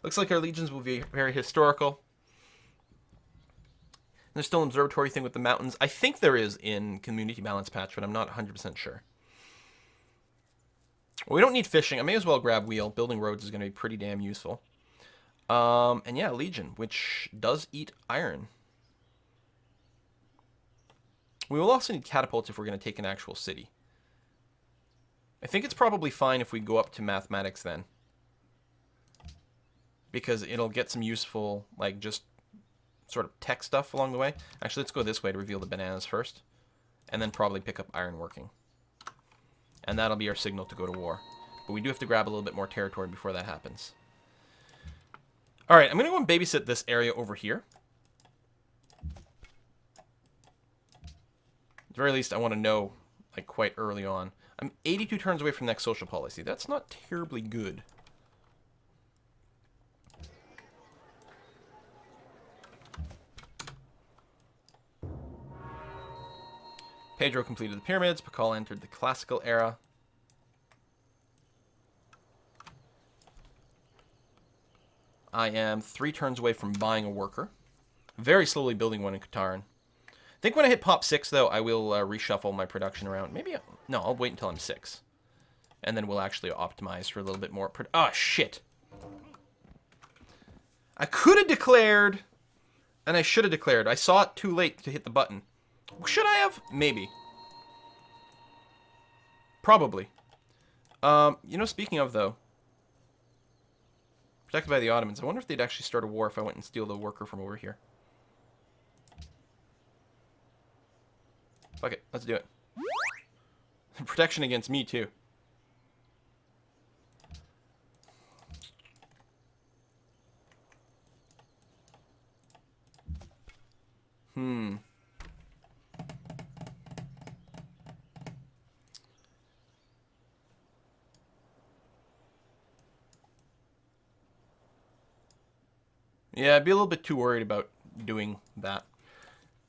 Looks like our legions will be very historical. There's still an observatory thing with the mountains. I think there is in Community Balance patch, but I'm not 100% sure. Well, we don't need fishing. I may as well grab wheel. Building roads is going to be pretty damn useful. And yeah, Legion, which does eat iron. We will also need catapults if we're going to take an actual city. I think it's probably fine if we go up to mathematics then. Because it'll get some useful, like, just sort of tech stuff along the way. Actually, let's go this way to reveal the bananas first. And then probably pick up ironworking. And that'll be our signal to go to war. But we do have to grab a little bit more territory before that happens. Alright, I'm going to go and babysit this area over here. At the very least, I want to know, like, quite early on. I'm 82 turns away from next social policy. That's not terribly good. Pedro completed the pyramids. Pakal entered the classical era. I am 3 turns away from buying a worker. Very slowly building one in Qatar. I think when I hit pop 6, though, I will reshuffle my production around. Maybe, no, I'll wait until I'm 6. And then we'll actually optimize for a little bit more. Oh, shit. I could have declared, and I should have declared. I saw it too late to hit the button. Should I have? Maybe. Probably. You know, speaking of, though. Protected by the Ottomans. I wonder if they'd actually start a war if I went and steal the worker from over here. Fuck it. Let's do it. Protection against me, too. Yeah, I'd be a little bit too worried about doing that.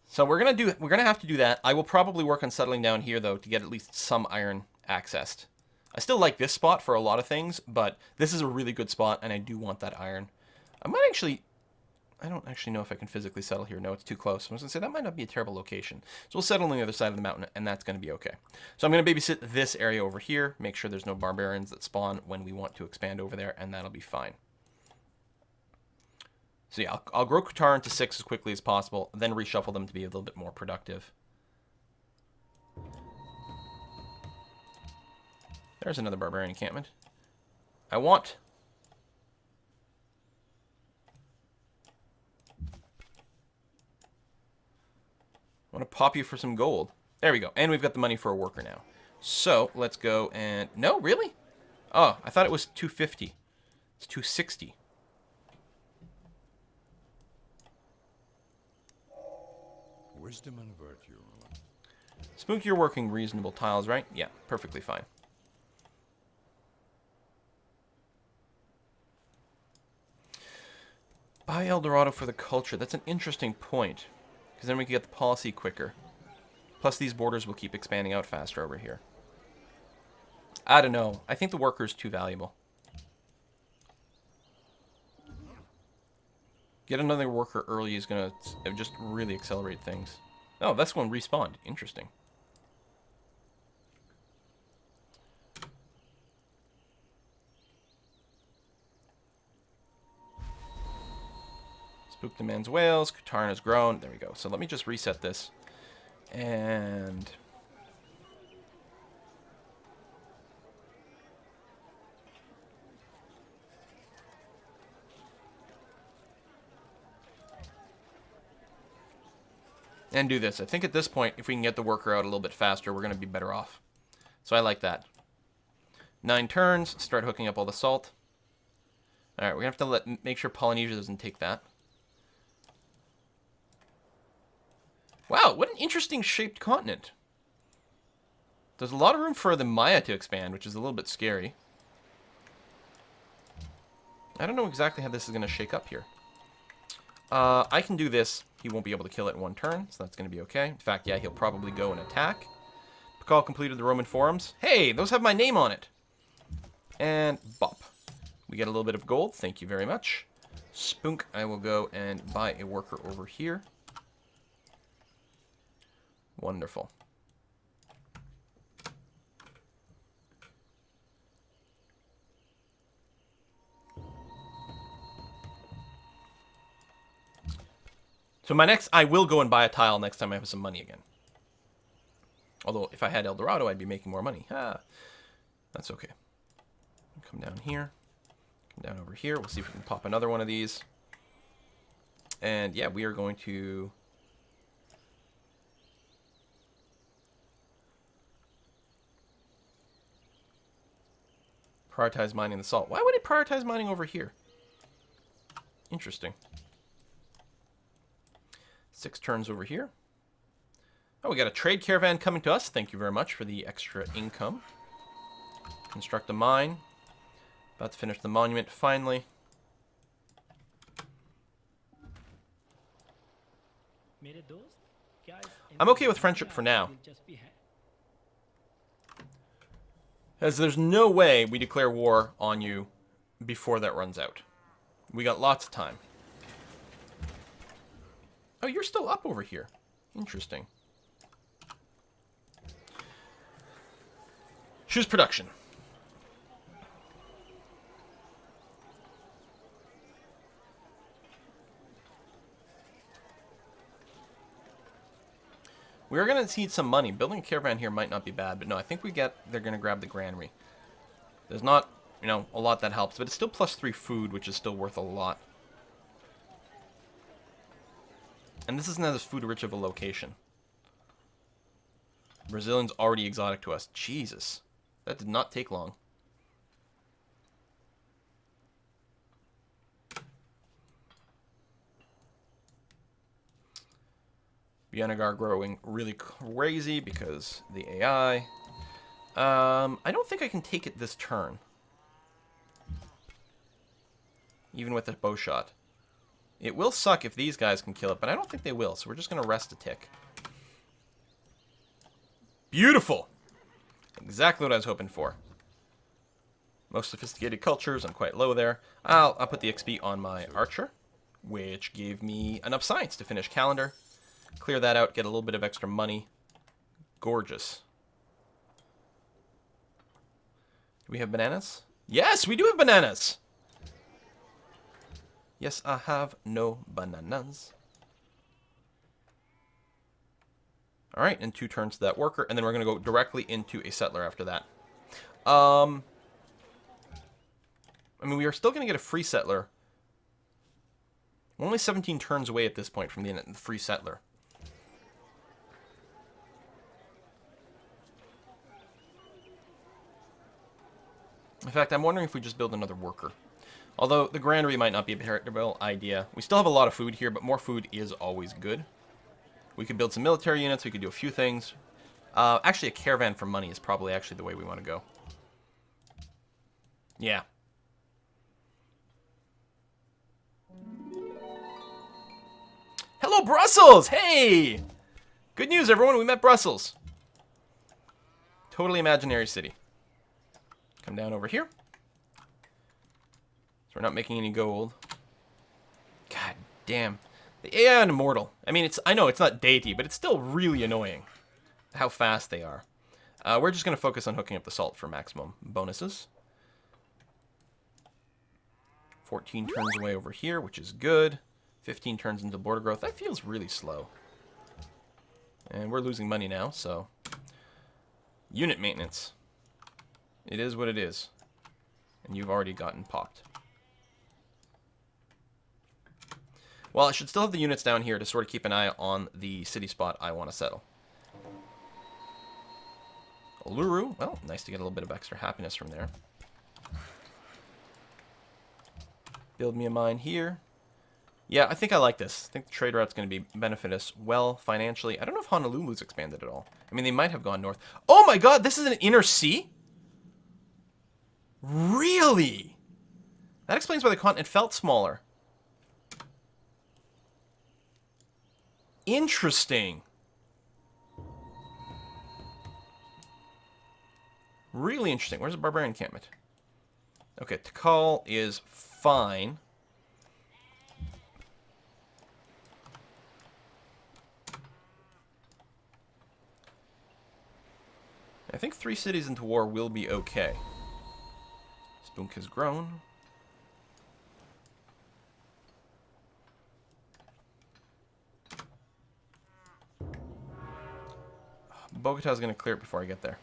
So we're gonna have to do that. I will probably work on settling down here though to get at least some iron accessed. I still like this spot for a lot of things, but this is a really good spot and I do want that iron. I don't actually know if I can physically settle here. No, it's too close. I was gonna say that might not be a terrible location. So we'll settle on the other side of the mountain and that's gonna be okay. So I'm gonna babysit this area over here, make sure there's no barbarians that spawn when we want to expand over there, and that'll be fine. So yeah, I'll grow Qatar into 6 as quickly as possible, then reshuffle them to be a little bit more productive. There's another barbarian encampment. I want to pop you for some gold. There we go. And we've got the money for a worker now. So let's go and... No, really? Oh, I thought it was 250. It's 260. Wisdom and virtue. Spook, you're working reasonable tiles, right? Yeah, perfectly fine. Buy El Dorado for the culture. That's an interesting point. Because then we can get the policy quicker. Plus these borders will keep expanding out faster over here. I don't know. I think the worker is too valuable. Get another worker early is going to just really accelerate things. Oh, this one respawned. Interesting. Spook demands whales. Qatar has grown. There we go. So let me just reset this. And... and do this. I think at this point, if we can get the worker out a little bit faster, we're going to be better off. So I like that. 9 turns. Start hooking up all the salt. Alright, we're going to have to make sure Polynesia doesn't take that. Wow, what an interesting shaped continent. There's a lot of room for the Maya to expand, which is a little bit scary. I don't know exactly how this is going to shake up here. I can do this. He won't be able to kill it in 1 turn, so that's going to be okay. In fact, yeah, he'll probably go and attack. Pakal completed the Roman forums. Hey, those have my name on it. And bop. We get a little bit of gold. Thank you very much. Spunk, I will go and buy a worker over here. Wonderful. So I will go and buy a tile next time I have some money again. Although, if I had El Dorado, I'd be making more money. That's okay. Come down here. Come down over here. We'll see if we can pop another one of these. And yeah, we are going to... prioritize mining the salt. Why would it prioritize mining over here? Interesting. 6 turns over here. Oh, we got a trade caravan coming to us. Thank you very much for the extra income. Construct a mine. About to finish the monument finally. I'm okay with friendship for now. As there's no way we declare war on you before that runs out. We got lots of time. Oh, you're still up over here. Interesting. Choose production. We are going to need some money. Building a caravan here might not be bad, but no, I think they're going to grab the granary. There's not, a lot that helps, but it's still +3 food, which is still worth a lot. And this isn't as food-rich of a location. Brazilian's already exotic to us. Jesus. That did not take long. Bianagar growing really crazy because the AI. I don't think I can take it this turn. Even with a bow shot. It will suck if these guys can kill it, but I don't think they will, so we're just going to rest a tick. Beautiful! Exactly what I was hoping for. Most sophisticated cultures, I'm quite low there. I'll put the XP on my archer, which gave me enough science to finish calendar. Clear that out, get a little bit of extra money. Gorgeous. Do we have bananas? Yes, we do have bananas! Yes, I have no bananas. Alright, and 2 turns to that worker, and then we're going to go directly into a settler after that. I mean, we are still going to get a free settler. We're only 17 turns away at this point from the free settler. In fact, I'm wondering if we just build another worker. Although, the granary might not be a terrible idea. We still have a lot of food here, but more food is always good. We could build some military units. We could do a few things. Actually, a caravan for money is probably actually the way we want to go. Yeah. Hello, Brussels! Hey! Good news, everyone. We met Brussels. Totally imaginary city. Come down over here. So we're not making any gold. God damn. The AI on Immortal. I mean, I know it's not deity, but it's still really annoying how fast they are. We're just going to focus on hooking up the salt for maximum bonuses. 14 turns away over here, which is good. 15 turns into border growth. That feels really slow. And we're losing money now, so... Unit maintenance. It is what it is. And you've already gotten popped. Well, I should still have the units down here to sort of keep an eye on the city spot I want to settle. Uluru. Well, nice to get a little bit of extra happiness from there. Build me a mine here. Yeah, I think I like this. I think the trade route's going to benefit us well financially. I don't know if Honolulu's expanded at all. I mean, they might have gone north. Oh my god, this is an inner sea? Really? That explains why the continent felt smaller. Interesting. Really interesting. Where's the barbarian encampment? Okay, Tikal is fine. I think 3 cities into war will be okay. Spunk has grown. Bogota's going to clear it before I get there.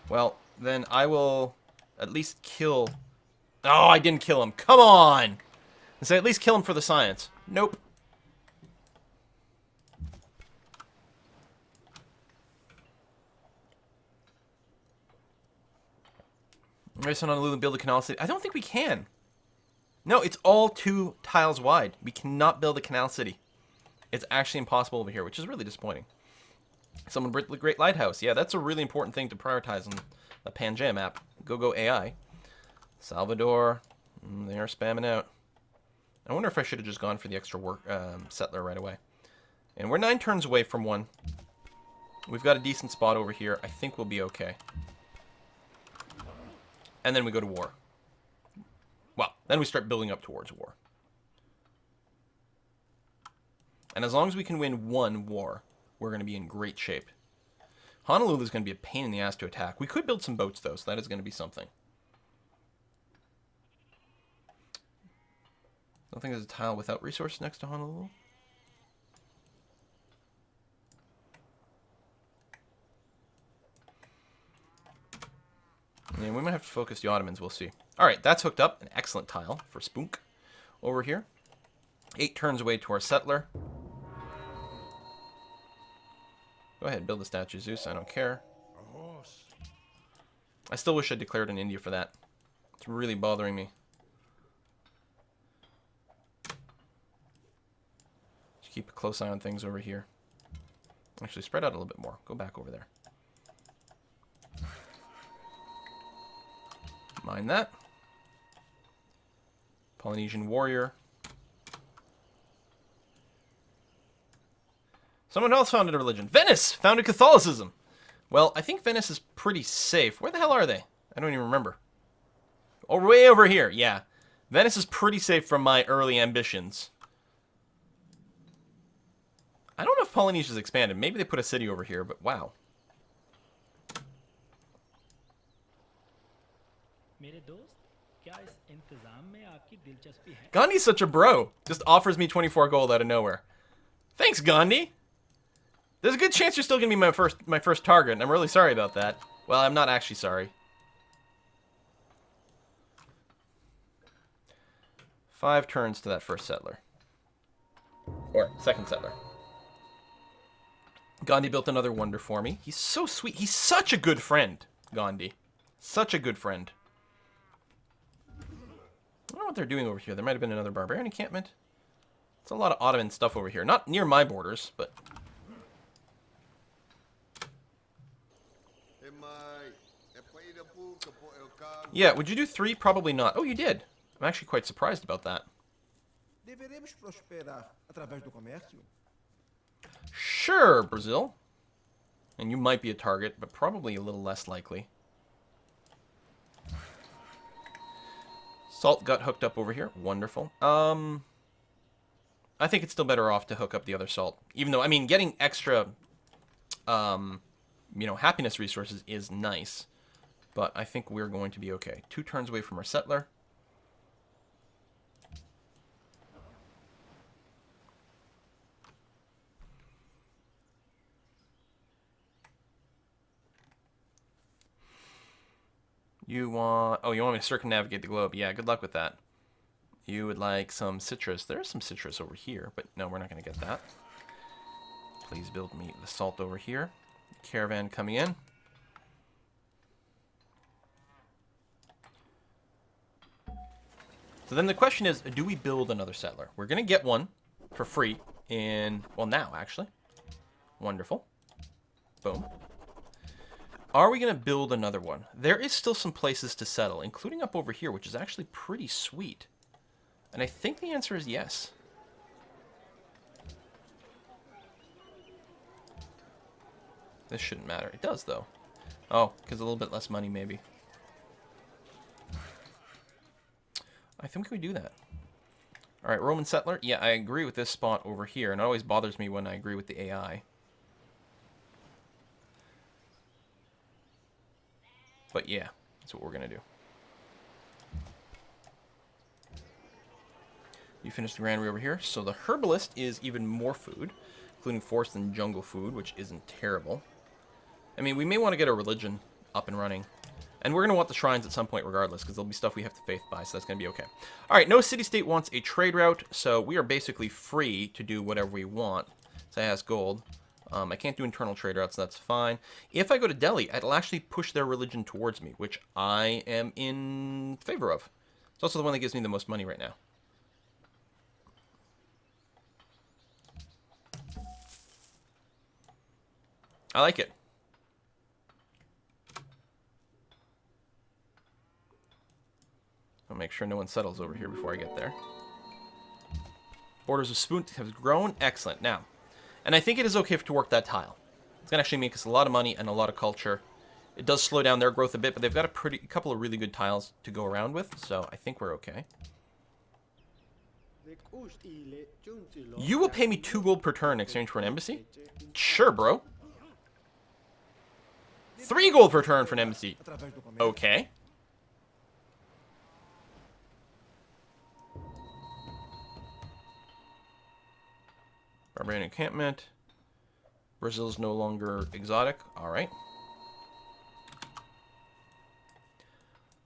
Well, then I will at least kill... Oh, I didn't kill him. Come on! I say at least kill him for the science. Nope. Race on Honolulu, build a canal city. I don't think we can. No, it's all 2 tiles wide. We cannot build a canal city. It's actually impossible over here, which is really disappointing. Someone built the Great Lighthouse. Yeah, that's a really important thing to prioritize on the Pangea map. Go AI. Salvador. They are spamming out. I wonder if I should have just gone for the extra work settler right away. And we're 9 turns away from one. We've got a decent spot over here. I think we'll be okay. And then we go to war. Well, then we start building up towards war. And as long as we can win 1 war, we're going to be in great shape. Honolulu is going to be a pain in the ass to attack. We could build some boats, though, so that is going to be something. I don't think there's a tile without resources next to Honolulu. Yeah, we might have to focus the Ottomans, we'll see. Alright, that's hooked up. An excellent tile for Spunk over here. 8 turns away to our settler. Go ahead, build the statue of Zeus, I don't care. I still wish I declared in India for that. It's really bothering me. Just keep a close eye on things over here. Actually, spread out a little bit more. Go back over there. Mind that. Polynesian warrior. Someone else founded a religion. Venice founded Catholicism. Well, I think Venice is pretty safe. Where the hell are they? I don't even remember. Oh, way over here. Yeah. Venice is pretty safe from my early ambitions. I don't know if Polynesia's expanded. Maybe they put a city over here, but wow. Gandhi's such a bro. Just offers me 24 gold out of nowhere. Thanks, Gandhi. There's a good chance you're still gonna be my first target, and I'm really sorry about that. Well, I'm not actually sorry. 5 turns to that first settler. Or second settler. Gandhi built another wonder for me. He's so sweet. He's such a good friend, Gandhi. Such a good friend. I don't know what they're doing over here. There might have been another barbarian encampment. It's a lot of Ottoman stuff over here. Not near my borders, but... Yeah, would you do 3? Probably not. Oh, you did. I'm actually quite surprised about that. Sure, Brazil. And you might be a target, but probably a little less likely. Salt got hooked up over here. Wonderful. I think it's still better off to hook up the other salt. Even though, I mean, getting extra, you know, happiness resources is nice. But I think we're going to be okay. 2 turns away from our settler. You want... Oh, you want me to circumnavigate the globe. Yeah, good luck with that. You would like some citrus. There's some citrus over here, but no, we're not going to get that. Please build me the salt over here. Caravan coming in. So then the question is, do we build another settler? We're going to get one for free in... Well, now, actually. Wonderful. Boom. Are we going to build another one? There is still some places to settle, including up over here, which is actually pretty sweet. And I think the answer is yes. This shouldn't matter. It does, though. Oh, because a little bit less money, maybe. I think we do that. All right, Roman settler. Yeah, I agree with this spot over here, and it always bothers me when I agree with the AI. But yeah, that's what we're going to do. You finished the granary over here. So the herbalist is even more food, including forest and jungle food, which isn't terrible. I mean, we may want to get a religion up and running. And we're going to want the shrines at some point regardless, because there'll be stuff we have to faith by, so that's going to be okay. All right, no city-state wants a trade route, so we are basically free to do whatever we want. So it has gold. I can't do internal trade routes, so that's fine. If I go to Delhi, it'll actually push their religion towards me, which I am in favor of. It's also the one that gives me the most money right now. I like it. I'll make sure no one settles over here before I get there. Borders of Spoon have grown. Excellent. Now, and I think it is okay to work that tile. It's going to actually make us a lot of money and a lot of culture. It does slow down their growth a bit, but they've got a couple of really good tiles to go around with, so I think we're okay. You will pay me 2 gold per turn in exchange for an embassy? Sure, bro. 3 gold per turn for an embassy. Okay. Barbarian encampment. Brazil's no longer exotic. Alright.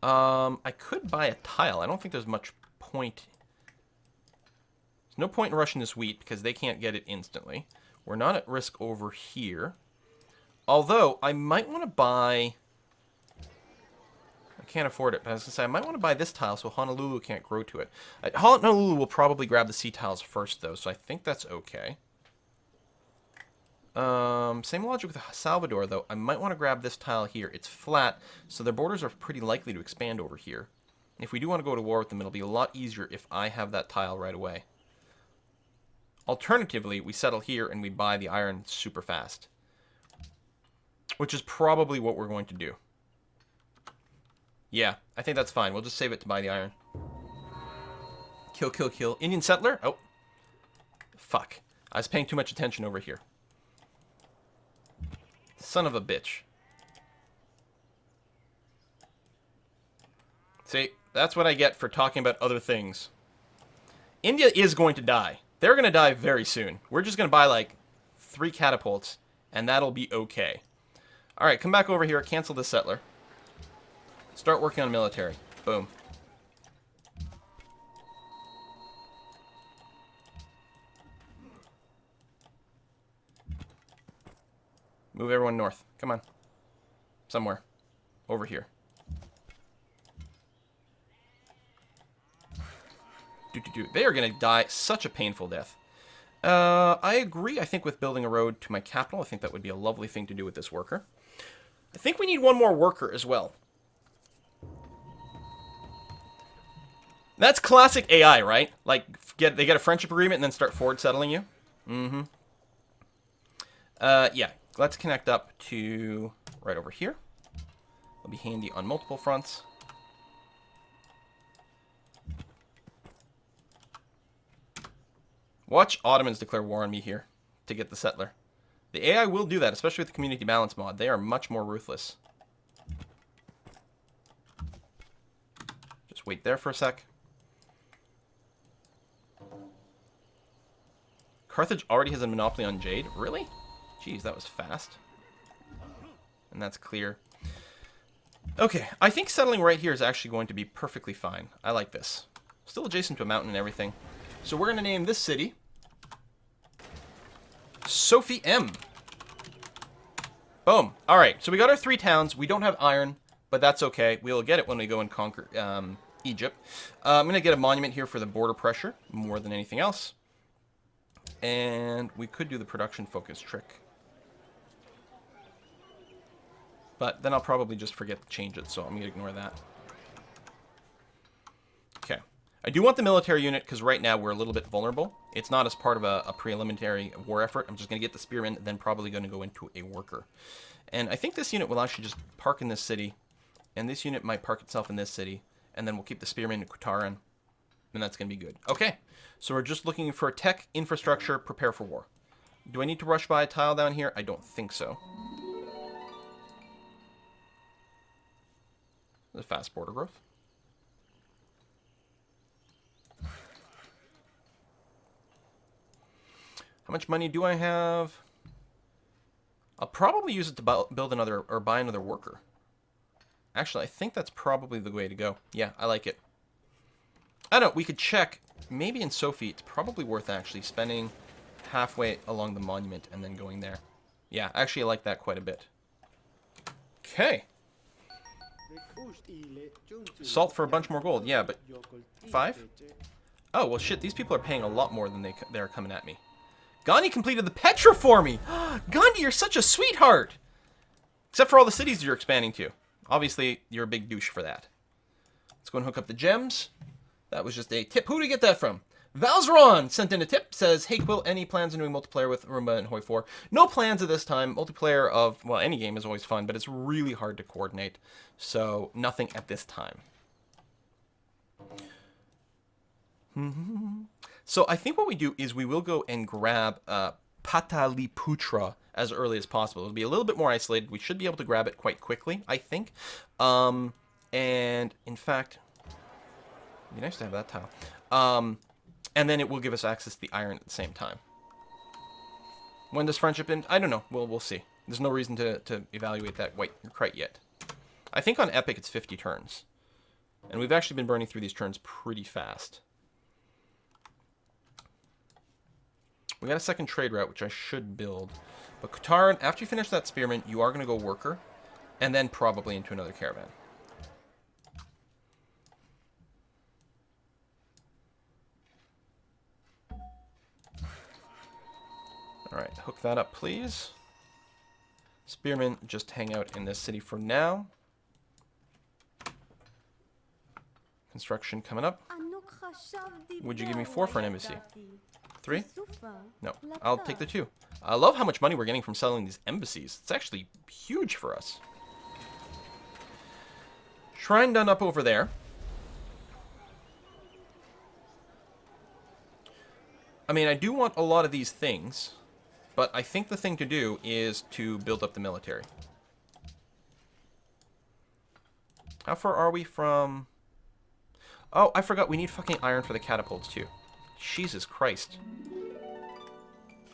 I could buy a tile. I don't think there's much point. There's no point in rushing this wheat because they can't get it instantly. We're not at risk over here. Although, I might want to buy... I can't afford it, but I was going to say, I might want to buy this tile so Honolulu can't grow to it. Honolulu will probably grab the sea tiles first, though, so I think that's okay. Same logic with Salvador, though. I might want to grab this tile here. It's flat, so their borders are pretty likely to expand over here. If we do want to go to war with them, it'll be a lot easier if I have that tile right away. Alternatively, we settle here and we buy the iron super fast. Which is probably what we're going to do. Yeah, I think that's fine. We'll just save it to buy the iron. Kill, kill, kill. Indian settler? Oh. Fuck. I was paying too much attention over here. Son of a bitch. See, that's what I get for talking about other things. India is going to die. They're going to die very soon. We're just going to buy, like, 3 catapults, and that'll be okay. Alright, come back over here. Cancel the settler. Start working on military. Boom. Move everyone north. Come on. Somewhere. Over here. They are going to die such a painful death. I agree, I think, with building a road to my capital. I think that would be a lovely thing to do with this worker. I think we need one more worker as well. That's classic AI, right? Like, they get a friendship agreement and then start forward settling you. Mm-hmm. Yeah. Let's connect up to right over here. It'll be handy on multiple fronts. Watch Ottomans declare war on me here to get the settler. The AI will do that, especially with the community balance mod. They are much more ruthless. Just wait there for a sec. Carthage already has a monopoly on jade. Really? Jeez, that was fast. And that's clear. Okay, I think settling right here is actually going to be perfectly fine. I like this. Still adjacent to a mountain and everything. So we're going to name this city Sophie M. Boom. All right, so we got our 3 towns. We don't have iron, but that's okay. We'll get it when we go and conquer Egypt. I'm going to get a monument here for the border pressure more than anything else. And we could do the production focus trick. But then I'll probably just forget to change it, so I'm going to ignore that. Okay. I do want the military unit, because right now we're a little bit vulnerable. It's not as part of a preliminary war effort. I'm just going to get the spearmen, then probably going to go into a worker. And I think this unit will actually just park in this city, and this unit might park itself in this city, and then we'll keep the spearmen in Kutaran, And that's going to be good. Okay, so we're just looking for tech, infrastructure, prepare for war. Do I need to rush by a tile down here? I don't think so. The fast border growth. How much money do I have? I'll probably use it to build another, or buy another worker. Actually, I think that's probably the way to go. Yeah, I like it. I don't know, we could check. Maybe in Sophie, it's probably worth actually spending halfway along the monument and then going there. Yeah, actually I like that quite a bit. Okay. Salt for a bunch more gold. Yeah, but 5? Oh, well shit, these people are paying a lot more than they're coming at me. Gandhi completed the Petra for me! Gandhi, you're such a sweetheart! Except for all the cities you're expanding to. Obviously, you're a big douche for that. Let's go and hook up the gems. That was just a tip. Who did we get that from? Valzron sent in a tip. Says, hey Quill, any plans on doing multiplayer with Roomba and Hoi 4? No plans at this time. Multiplayer of, well, any game is always fun, but it's really hard to coordinate. So, nothing at this time. So, I think what we do is we will go and grab Pataliputra as early as possible. It'll be a little bit more isolated. We should be able to grab it quite quickly, I think. And, in fact, it'd be nice to have that tile. And then it will give us access to the iron at the same time. When does friendship end? I don't know. We'll see. There's no reason to evaluate that quite yet. I think on Epic it's 50 turns. And we've actually been burning through these turns pretty fast. We got a second trade route, which I should build. But Kataran, after you finish that spearman, you are going to go worker. And then probably into another caravan. Alright, hook that up, please. Spearmen, just hang out in this city for now. Construction coming up. Would you give me 4 for an embassy? 3? No, I'll take the 2. I love how much money we're getting from selling these embassies. It's actually huge for us. Shrine done up over there. I mean, I do want a lot of these things. But I think the thing to do is to build up the military. How far are we from... Oh, I forgot. We need fucking iron for the catapults, too. Jesus Christ.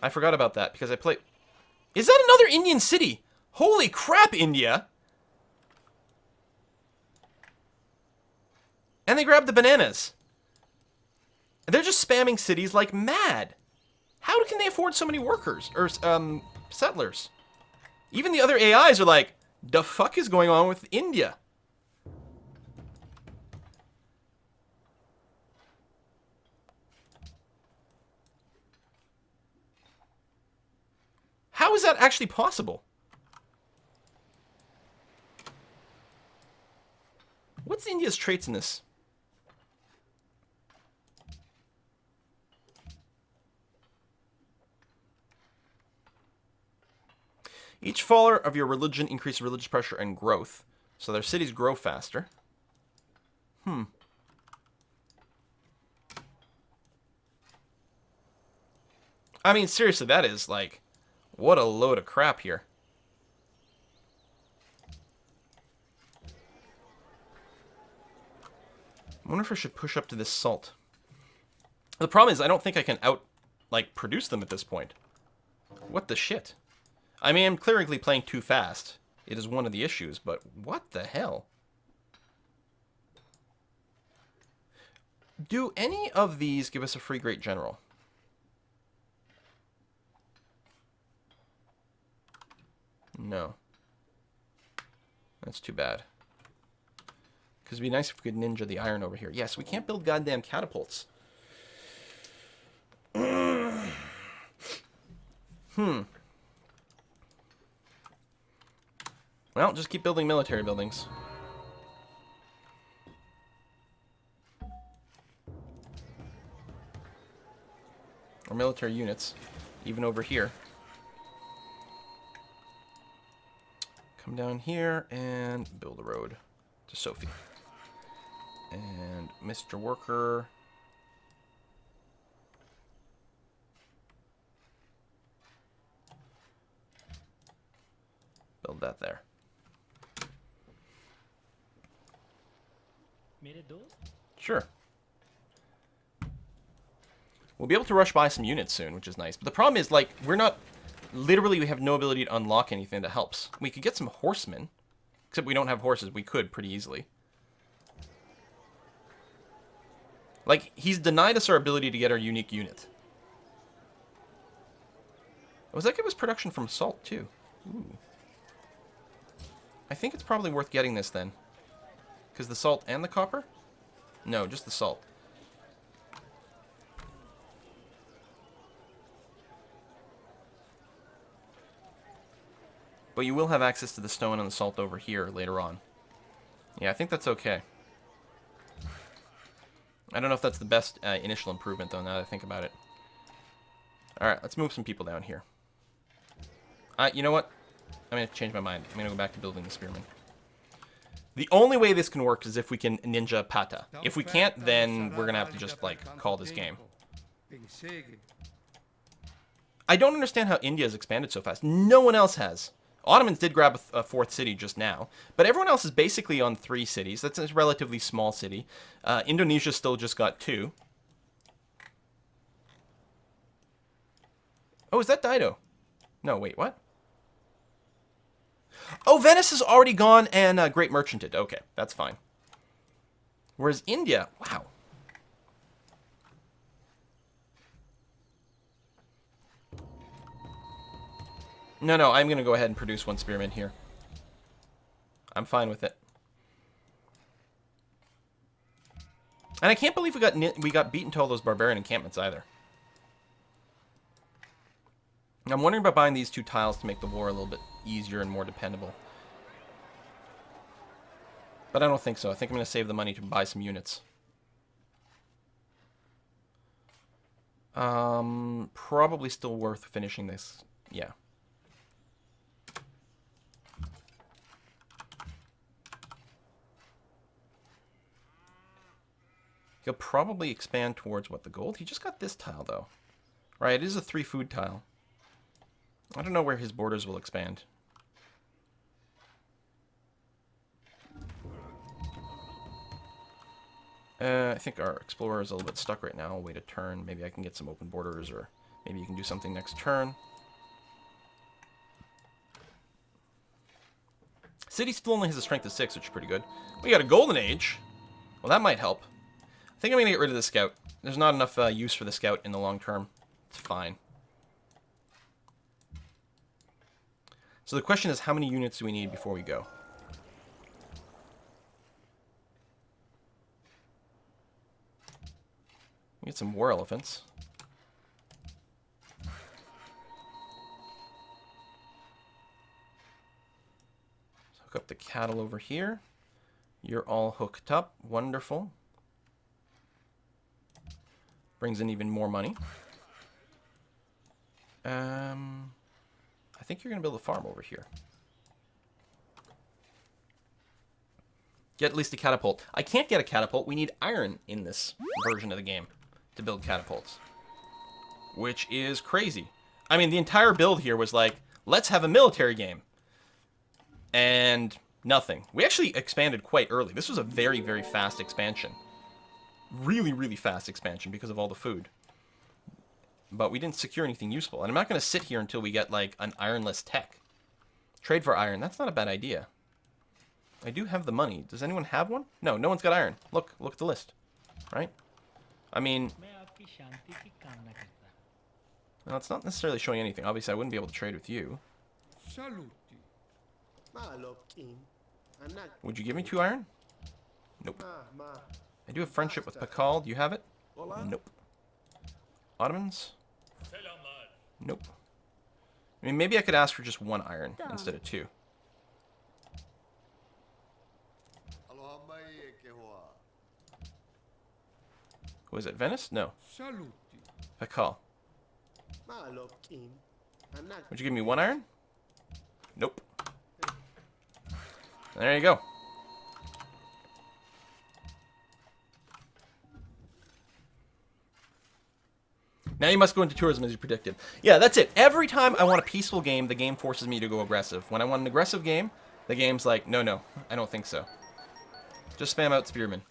I forgot about that because I played... Is that another Indian city? Holy crap, India! And they grabbed the bananas. They're just spamming cities like mad. How can they afford so many workers, or settlers? Even the other AIs are like, the fuck is going on with India? How is that actually possible? What's India's traits in this? Each follower of your religion increases religious pressure and growth. So their cities grow faster. I mean, seriously, that is like... What a load of crap here. I wonder if I should push up to this salt. The problem is I don't think I can produce them at this point. What the shit? I mean, I'm clearly playing too fast. It is one of the issues, but what the hell? Do any of these give us a free Great General? No. That's too bad. Because it'd be nice if we could ninja the iron over here. Yes, we can't build goddamn catapults. Well, just keep building military buildings. Or military units. Even over here. Come down here and build a road to Sophie. And Mr. Worker, Build that there. Sure. We'll be able to rush by some units soon, which is nice. But the problem is, like, we're not... Literally, we have no ability to unlock anything that helps. We could get some horsemen. Except we don't have horses. We could pretty easily. Like, he's denied us our ability to get our unique unit. Was that give us production from salt, too? Ooh. I think it's probably worth getting this, then. Because the salt and the copper? No, just the salt. But you will have access to the stone and the salt over here later on. Yeah, I think that's okay. I don't know if that's the best initial improvement, though, now that I think about it. Alright, let's move some people down here. You know what? I'm going to change my mind. I'm going to go back to building the spearmen. The only way this can work is if we can ninja pata. If we can't, then we're going to have to just, like, call this game. I don't understand how India has expanded so fast. No one else has. Ottomans did grab a fourth city just now, but everyone else is basically on 3 cities. That's a relatively small city. Indonesia still just got 2. Oh, is that Dido? No, wait, what? Oh, Venice is already gone and Great Merchanted. Okay, that's fine. Whereas India, wow. No, I'm going to go ahead and produce 1 spearman here. I'm fine with it. And I can't believe we got beaten to all those barbarian encampments either. I'm wondering about buying these 2 tiles to make the war a little bit easier and more dependable. But I don't think so. I think I'm going to save the money to buy some units. Probably still worth finishing this. Yeah. He'll probably expand towards, what, the gold? He just got this tile, though. Right, it is a 3 food tile. I don't know where his borders will expand. I think our explorer is a little bit stuck right now. I'll wait a turn. Maybe I can get some open borders, or maybe you can do something next turn. City still only has a strength of 6, which is pretty good. We got a golden age. Well, that might help. I think I'm going to get rid of the scout. There's not enough use for the scout in the long term. It's fine. So the question is, how many units do we need before we go? We get some war elephants. Let's hook up the cattle over here. You're all hooked up. Wonderful. Brings in even more money. I think you're going to build a farm over here. Get at least a catapult. I can't get a catapult. We need iron in this version of the game to build catapults. Which is crazy. I mean, the entire build here was like, let's have a military game. And nothing. We actually expanded quite early. This was a very, very fast expansion. Really, really fast expansion because of all the food. But we didn't secure anything useful. And I'm not going to sit here until we get, like, an ironless tech. Trade for iron. That's not a bad idea. I do have the money. Does anyone have one? No, no one's got iron. Look at the list. Right? I mean... Well, it's not necessarily showing anything. Obviously, I wouldn't be able to trade with you. Would you give me 2 iron? Nope. I do have friendship with Pakal. Do you have it? Nope. Ottomans? Nope. I mean, maybe I could ask for just 1 iron instead of 2. Who is it? Venice? No. Pakal. Would you give me 1 iron? Nope. There you go. Now you must go into tourism as you predicted. Yeah, that's it. Every time I want a peaceful game, the game forces me to go aggressive. When I want an aggressive game, the game's like, no, I don't think so. Just spam out spearmen.